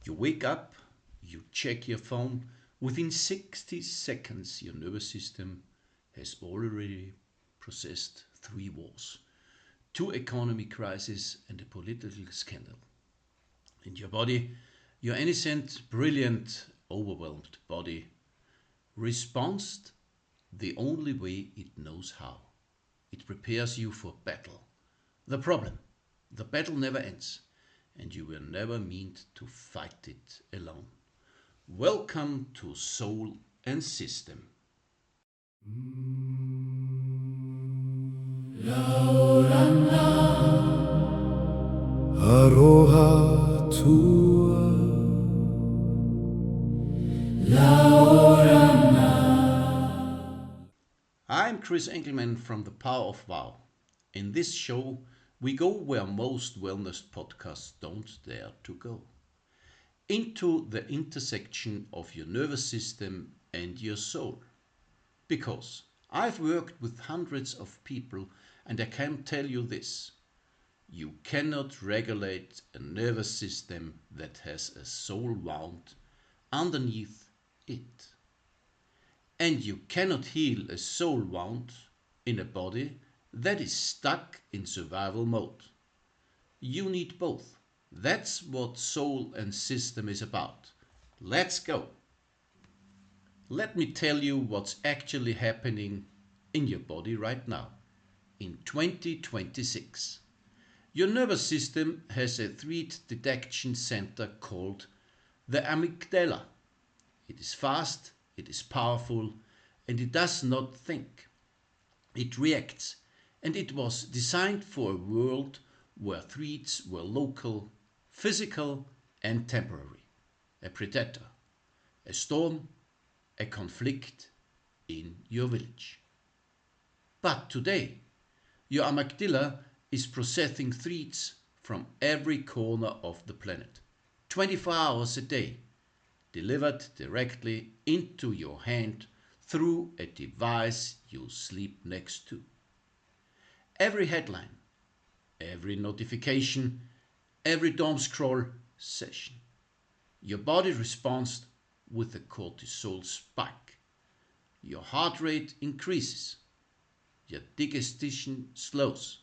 You wake up, you check your phone, within 60 seconds your nervous system has already processed 3 wars, 2 economy crises and a political scandal. And your body, your innocent, brilliant, overwhelmed body, responds the only way it knows how. It prepares you for battle. The problem, the battle never ends, and you were never meant to fight it alone. Welcome to Soul and System. Aroha tua I'm Chris Engelmann from The Power of Wow. In this show, we go where most wellness podcasts don't dare to go. Into the intersection of your nervous system and your soul. Because I've worked with hundreds of people and I can tell you this. You cannot regulate a nervous system that has a soul wound underneath it. And you cannot heal a soul wound in a body that is stuck in survival mode. You need both. That's what soul and system is about. Let's go. Let me tell you what's actually happening in your body right now, in 2026. Your nervous system has a threat detection center called the amygdala. It is fast, it is powerful, and it does not think. It reacts, and it was designed for a world where threats were local, physical, and temporary. A predator, a storm, a conflict in your village. But today, your amygdala is processing threats from every corner of the planet, 24 hours a day, delivered directly into your hand through a device you sleep next to. Every headline, every notification, every doom scroll session. Your body responds with a cortisol spike. Your heart rate increases. Your digestion slows.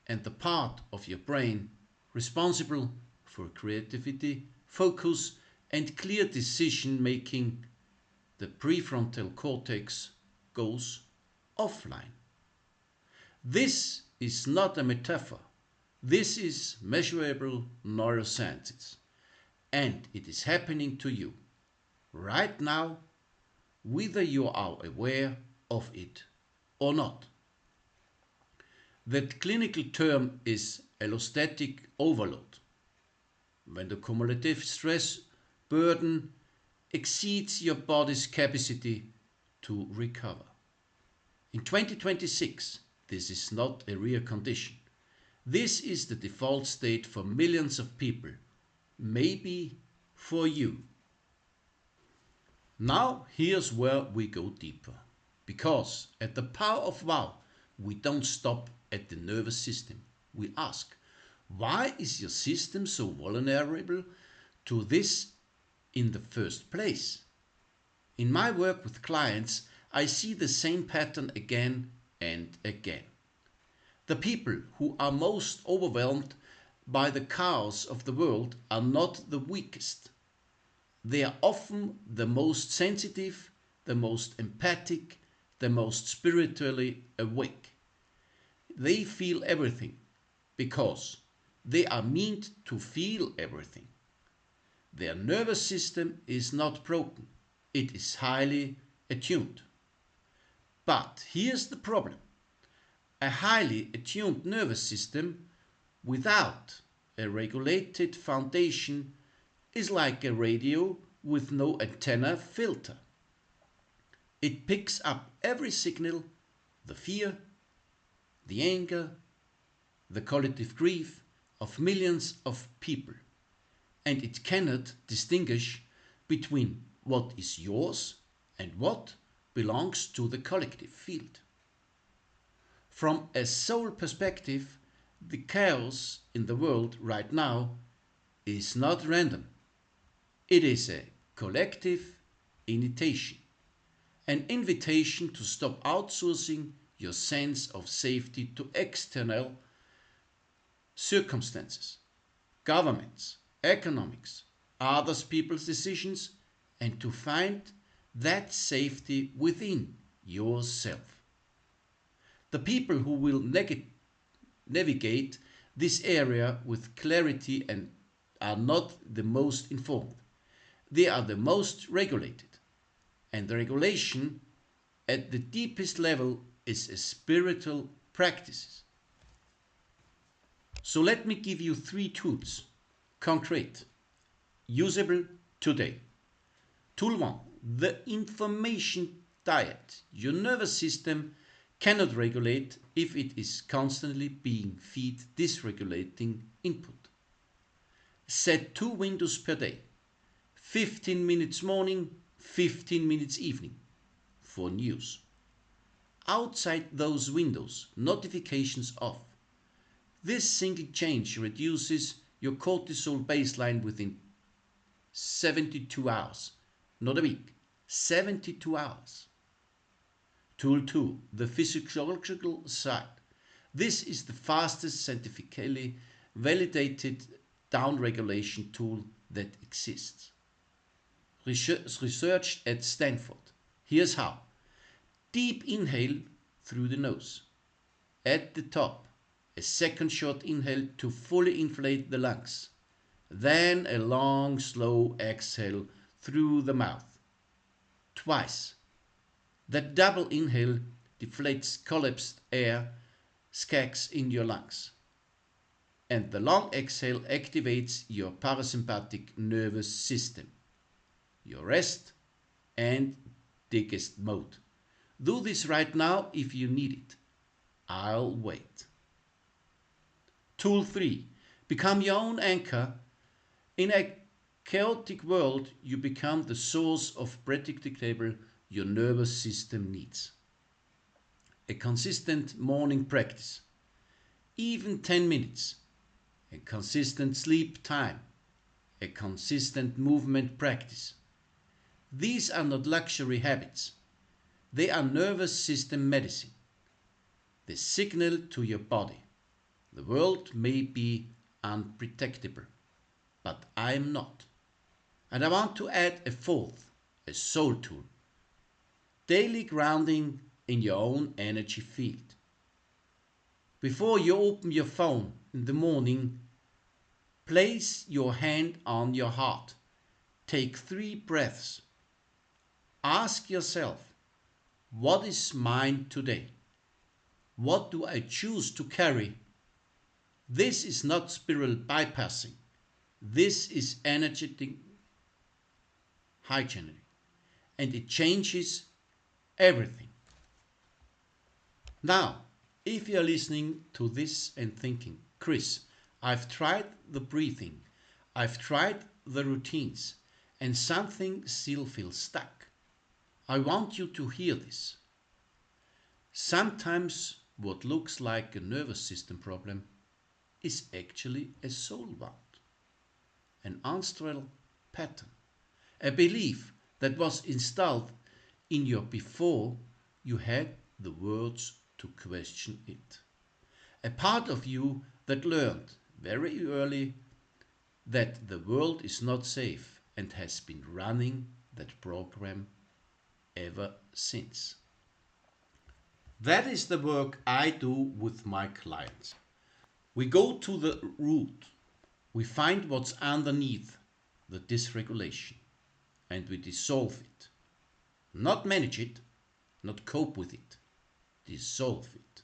And the part of your brain responsible for creativity, focus, and clear decision making, the prefrontal cortex, goes offline. This is not a metaphor. This is measurable neuroscience. And it is happening to you right now, whether you are aware of it or not. That clinical term is allostatic overload, when the cumulative stress burden exceeds your body's capacity to recover. In 2026, this is not a rare condition. This is the default state for millions of people, maybe for you. Now here's where we go deeper. Because at the Power of Wow, we don't stop at the nervous system. We ask, why is your system so vulnerable to this in the first place? In my work with clients, I see the same pattern again and again. The people who are most overwhelmed by the chaos of the world are not the weakest. They are often the most sensitive, the most empathic, the most spiritually awake. They feel everything because they are meant to feel everything. Their nervous system is not broken. It is highly attuned. But here's the problem. A highly attuned nervous system without a regulated foundation is like a radio with no antenna filter. It picks up every signal, the fear, the anger, the collective grief of millions of people, and it cannot distinguish between what is yours and what belongs to the collective field. From a soul perspective, the chaos in the world right now is not random. It is a collective invitation, an invitation to stop outsourcing your sense of safety to external circumstances, governments, economics, others people's decisions, and to find that safety within yourself. The people who will navigate this area with clarity and are not the most informed. They are the most regulated. And the regulation at the deepest level is a spiritual practice. So let me give you 3 tools, concrete, usable today. Tool 1, the information diet. Your nervous system cannot regulate if it is constantly being fed dysregulating input. Set 2 windows per day, 15 minutes morning, 15 minutes evening for news. Outside those windows, notifications off. This single change reduces your cortisol baseline within 72 hours, not a week, 72 hours. Tool 2, the physiological side. This is the fastest scientifically validated downregulation tool that exists. Researched at Stanford. Here's how. Deep inhale through the nose. At the top, a second short inhale to fully inflate the lungs. Then a long, slow exhale through the mouth. Twice. That double inhale deflates collapsed air sacs in your lungs. And the long exhale activates your parasympathetic nervous system, your rest and digest mode. Do this right now if you need it. I'll wait. Tool 3. Become your own anchor. In a chaotic world, you become the source of predictable your nervous system needs. A consistent morning practice. Even 10 minutes. A consistent sleep time. A consistent movement practice. These are not luxury habits. They are nervous system medicine. They signal to your body. The world may be unpredictable, but I am not. And I want to add a fourth, a soul tool. Daily grounding in your own energy field. Before you open your phone in the morning, place your hand on your heart. Take 3 breaths. Ask yourself, what is mine today? What do I choose to carry? This is not spiral bypassing. This is energetic hygiene. And it changes everything. Now, if you are listening to this and thinking, Chris, I've tried the breathing, I've tried the routines, and something still feels stuck. I want you to hear this. Sometimes what looks like a nervous system problem is actually a soul wound, an ancestral pattern, a belief that was installed in you before you had the words to question it. A part of you that learned very early that the world is not safe and has been running that program ever since. That is the work I do with my clients. We go to the root. We find what's underneath the dysregulation and we dissolve it. Not manage it, not cope with it. Dissolve it.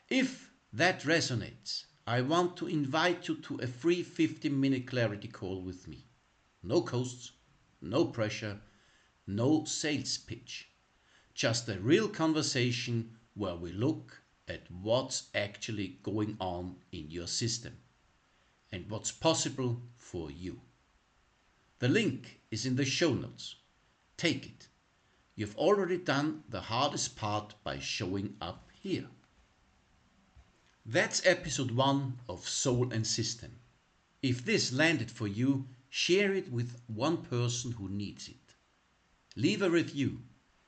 If that resonates, I want to invite you to a free 15-minute clarity call with me. No costs, no pressure, no sales pitch. Just a real conversation where we look at what's actually going on in your system and what's possible for you. The link is in the show notes. Take it. You've already done the hardest part by showing up here. That's episode 1 of Soul and System. If this landed for you, share it with one person who needs it. Leave a review,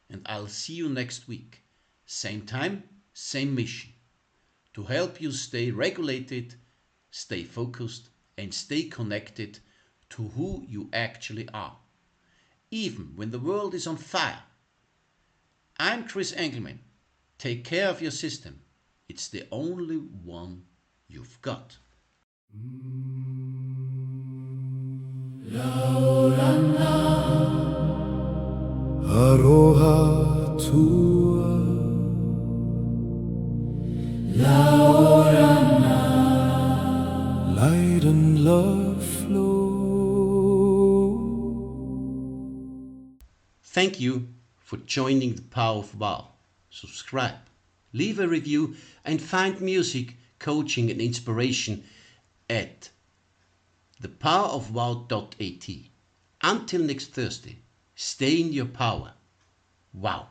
and I'll see you next week. Same time, same mission. To help you stay regulated, stay focused, and stay connected to who you actually are, even when the world is on fire. I'm Chris Engelmann. Take care of your system. It's the only one you've got. Aroha tua, light and love flow. Thank you for joining the Power of Wow. Subscribe, leave a review, and find music, coaching, and inspiration at thepowerofwow.at. Until next Thursday, stay in your power. Wow.